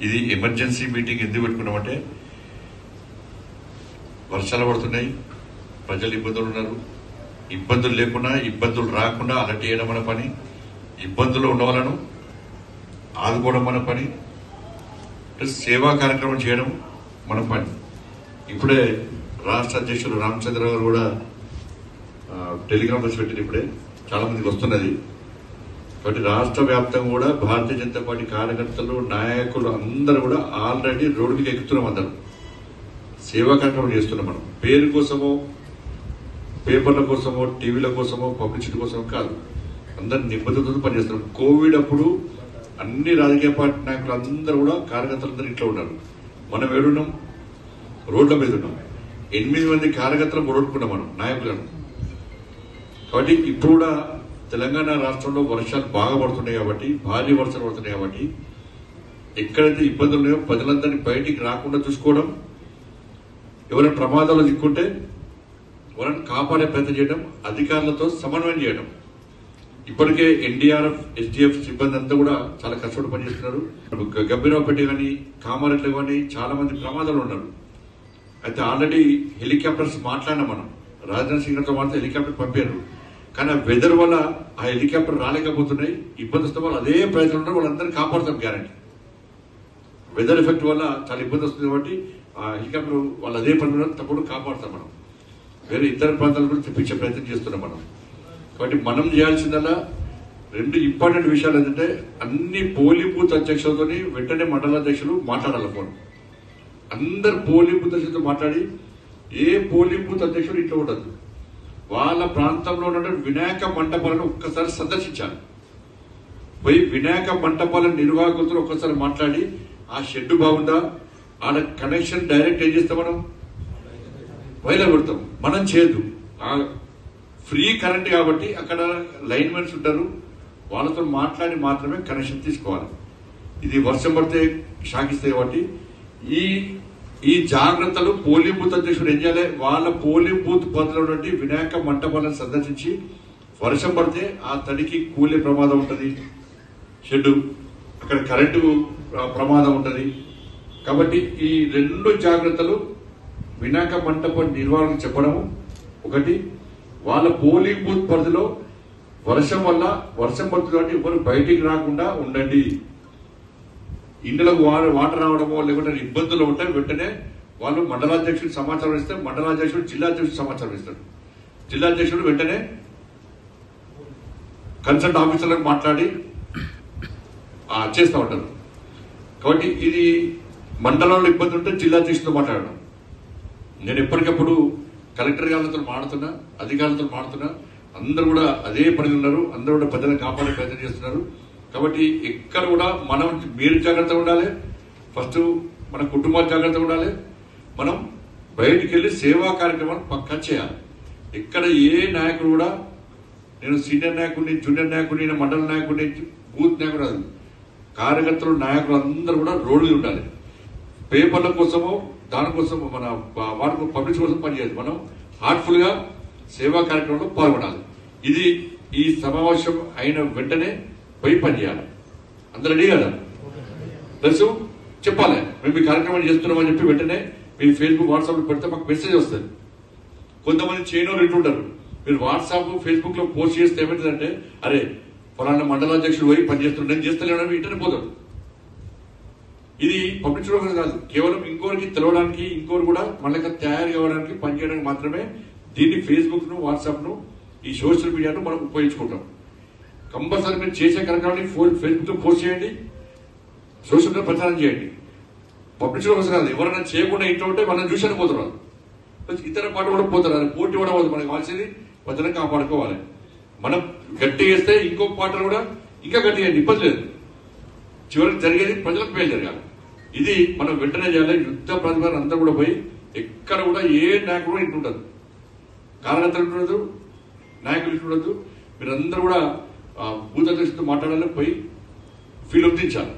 ఇది emergency meeting ఎందుకు పెట్టుకున్నామంటే వర్షాలు పడుతున్నాయి, ప్రజలు ఇబ్బందులు ఉన్నారు. ఇబ్బందులు లేకుండా ఇబ్బందులు రాకుండా అలర్ట్ చేయడం మన పని, ఇబ్బందులు ఉన్న వాళ్ళను ఆదుకోవడం మన పని, సేవా కార్యక్రమం చేయడం మన పని. ఇప్పుడే రాష్ట్ర అధ్యక్షులు రామచంద్ర గారు కూడా టెలిగ్రామ్ వచ్చి పెట్టింది, ఇప్పుడే చాలా మందికి వస్తున్నది. కాబట్టి రాష్ట్ర వ్యాప్తంగా కూడా భారతీయ జనతా పార్టీ కార్యకర్తలు, నాయకులు అందరూ కూడా ఆల్రెడీ రోడ్డు మీద ఎక్కుతున్నాం. అందరూ సేవా కార్యక్రమం చేస్తున్నాం. మనం పేరు కోసమో, పేపర్ల కోసమో, టీవీల కోసమో, పబ్లిసిటీ కోసమో కాదు, అందరు నిబద్ధతతో పనిచేస్తున్నాం. కోవిడ్ అప్పుడు అన్ని రాజకీయ పార్టీ నాయకులు అందరూ కూడా కార్యకర్తలందరూ ఇంట్లో ఉన్నారు. మనం ఏడున్నాం, రోడ్ల మీద ఉన్నాం. 8 మంది కార్యకర్తలు పొడగొట్టుకున్నాం మనం నాయకులను. కాబట్టి ఇప్పుడు కూడా తెలంగాణ రాష్ట్రంలో వర్షాలు బాగా పడుతున్నాయి కాబట్టి, భారీ వర్షాలు పడుతున్నాయి కాబట్టి ఎక్కడైతే ఇబ్బందులు ఉన్నాయో ప్రజలందరినీ బయటికి రాకుండా చూసుకోవడం, ఎవరైనా ప్రమాదాలు దిక్కుంటే వాళ్ళని కాపాడే ప్రయత్నం చేయడం, అధికారులతో సమన్వయం చేయడం. ఇప్పటికే ఎన్డీఆర్ఎఫ్, ఎస్డీఎఫ్ సిబ్బంది అంతా కూడా చాలా కష్టపడి పనిచేస్తున్నారు. గబ్బీరావుపేట కానీ, కామారెడ్డి కానీ చాలా మంది ప్రమాదాలు ఉన్నారు. అయితే ఆల్రెడీ హెలికాప్టర్స్ మాట్లాడినా మనం, రాజ్నాథ్ సింగ్ గారితో మాట్లాడితే హెలికాప్టర్ పంపారు. కానీ వెదర్ వల్ల ఆ హెలికాప్టర్ రాలేకపోతున్నాయి. ఇబ్బంది వస్తే వాళ్ళు అదే ప్రయత్నం ఉన్నారు, వాళ్ళందరినీ కాపాడుతాం గ్యారంటీ. వెదర్ ఎఫెక్ట్ వల్ల చాలా ఇబ్బంది వస్తుంది కాబట్టి ఆ హెలికాప్టర్ వాళ్ళు అదే పని తప్పుడు కాపాడుతాం. మనం వేరే ఇతర ప్రాంతాల కూడా తెప్పించే ప్రయత్నం చేస్తున్నాం మనం. కాబట్టి మనం చేయాల్సిందల్లా 2 ఇంపార్టెంట్ విషయాలు ఏంటంటే, అన్ని పోలింగ్ బూత్ అధ్యక్షులతో వెంటనే మండలాధ్యక్షులు మాట్లాడాలి. ఫోన్ అందరు పోలింగ్ బూత్ అధ్యక్షులతో మాట్లాడి, ఏ పోలింగ్ బూత్ అధ్యక్షుడు ఇంట్లో ఉండదు, వాళ్ళ ప్రాంతంలో ఉన్న వినాయక మంటపాలను ఒక్కసారి సందర్శించాలి. పోయి వినాయక మంటపాల నిర్వాహకులతో ఒక్కసారి మాట్లాడి, ఆ షెడ్ బాగుందా, ఆడ కనెక్షన్ డైరెక్ట్ ఏం చేస్తాం, మనం వైర్లు కొడతాం. మనం చేయద్దు, ఫ్రీ కరెంట్ కాబట్టి అక్కడ లైన్మెన్స్ ఉంటారు, వాళ్ళతో మాట్లాడి మాత్రమే కనెక్షన్ తీసుకోవాలి. ఇది వర్షం పడితే షాకిస్తాయి కాబట్టి ఈ జాగ్రత్తలు పోలింగ్ బూత్ అధ్యక్షుడు ఏం చేయాలి, వాళ్ళ పోలింగ్ బూత్ పరిధిలో ఉన్నటువంటి వినాయక మంటపాలను సందర్శించి, వర్షం పడితే ఆ తడికి కూలే ప్రమాదం ఉంటుంది, షెడ్డు అక్కడ కరెంటు ప్రమాదం ఉంటుంది. కాబట్టి ఈ 2 జాగ్రత్తలు వినాయక మంటప నిర్వహణ చెప్పడము ఒకటి. వాళ్ళ పోలింగ్ బూత్ పరిధిలో వర్షం పడుతుంది కాబట్టి ఎవరు బయటికి రాకుండా ఉండండి. ఇండ్లకు వాటర్ రావడమో లేకుంటే ఇబ్బందులు ఉంటాయి, వెంటనే వాళ్ళు మండలాధ్యక్షుడికి సమాచారం ఇస్తే మండలాధ్యక్షుడు జిల్లాధ్యక్షుడు సమాచారం ఇస్తాడు. జిల్లాధ్యక్షుడు వెంటనే కన్సల్ట్ ఆఫీసర్లకు మాట్లాడి చేస్తూ ఉంటారు. కాబట్టి ఇది మండలంలో ఇబ్బంది ఉంటే జిల్లాధ్యక్షుడితో మాట్లాడడం. నేను ఎప్పటికప్పుడు కలెక్టర్ గారితో మాడుతున్నా, అధికారులతో మాడుతున్నా, అందరూ కూడా అదే పని ఉన్నారు, అందరూ కూడా ప్రజలను కాపాడే ప్రయత్నం చేస్తున్నారు. కాబట్టి ఎక్కడ కూడా మనం, మీరు జాగ్రత్తగా ఉండాలి, ఫస్ట్ మన కుటుంబాలు జాగ్రత్తగా ఉండాలి. మనం బయటికి వెళ్ళి సేవా కార్యక్రమాలు పక్కా చేయాలి. ఎక్కడ ఏ నాయకుడు కూడా, నేను సీనియర్ నాయకుడిని, జూనియర్ నాయకుడిని, మండల నాయకుడిని, బూత్ నాయకుడు కాదు, కార్యకర్తలు, నాయకులు అందరూ కూడా రోడ్డు మీద ఉండాలి. పేపర్ల కోసమో దానికోసం మన వాటి పబ్లిక్ కోసం పనిచేయాలి. మనం హార్ట్ఫుల్ గా సేవా కార్యక్రమంలో పాల్గొనాలి. ఇది ఈ సమావేశం అయిన వెంటనే పోయి పనిచేయాలి. అందరూ రెడీ కదా? ప్లస్ చెప్పాలి, మేము ఈ కార్యక్రమాలు చేస్తున్నామని చెప్పి వెంటనే మీ ఫేస్బుక్, వాట్సాప్ పెడితే మాకు మెసేజ్ వస్తుంది. కొంతమంది చేయనోళ్ళు ఇట్లుంటారు, మీరు వాట్సాప్, ఫేస్బుక్ లో పోస్ట్ చేస్తే ఏమవుతుందంటే, అరే ఫలానా మండలాధ్యక్షుడు పోయి పనిచేస్తున్నాడు, నేను చేస్తలేనని ఇంటనే పోతాడు. ఇది పబ్లిక్ చూడడం కాదు, కేవలం ఇంకోరికి తెలవడానికి, ఇంకోరు కూడా మళ్ళీ తయారు కావడానికి, పనిచేయడానికి మాత్రమే దీన్ని ఫేస్బుక్ ను, వాట్సాప్ ను, ఈ సోషల్ మీడియాను మనం ఉపయోగించుకుంటాం. కంపల్సరీ మీరు చేసే కార్యక్రమాన్ని ఫేస్బుక్ లో పోస్ట్ చేయండి, సోషల్ మీడియా ప్రచారం చేయండి. పబ్లిక్ చూడడం కాదు, ఎవరైనా చేయకుండా ఇంట్లో ఉంటే మనం చూసాను పోతున్నారు, ఇతర పాట కూడా పోతారు. అది పోటీ కూడా పోతుంది. మనకు కావాల్సింది ప్రజలను కాపాడుకోవాలి. మనం గట్టి చేస్తే ఇంకో పాటలు కూడా ఇంకా గట్టిగా ఇబ్బంది లేదు. చివరికి జరిగేది ప్రజలకు మేలు జరగాలి. ఇది మనం వెంటనే చేయాలి. యుద్ధ ప్రతిభను అంతా కూడా పోయి, ఎక్కడ కూడా ఏ నాయకుడు ఇంటి ఉండదు, కార్యకర్తలు ఉండదు, నాయకులు ఇంటి ఉండదు. మీరందరూ కూడా బూత్ అధ్యక్షులతో మాట్లాడాలి, పోయి ఫీల్ ఒప్పించాలి.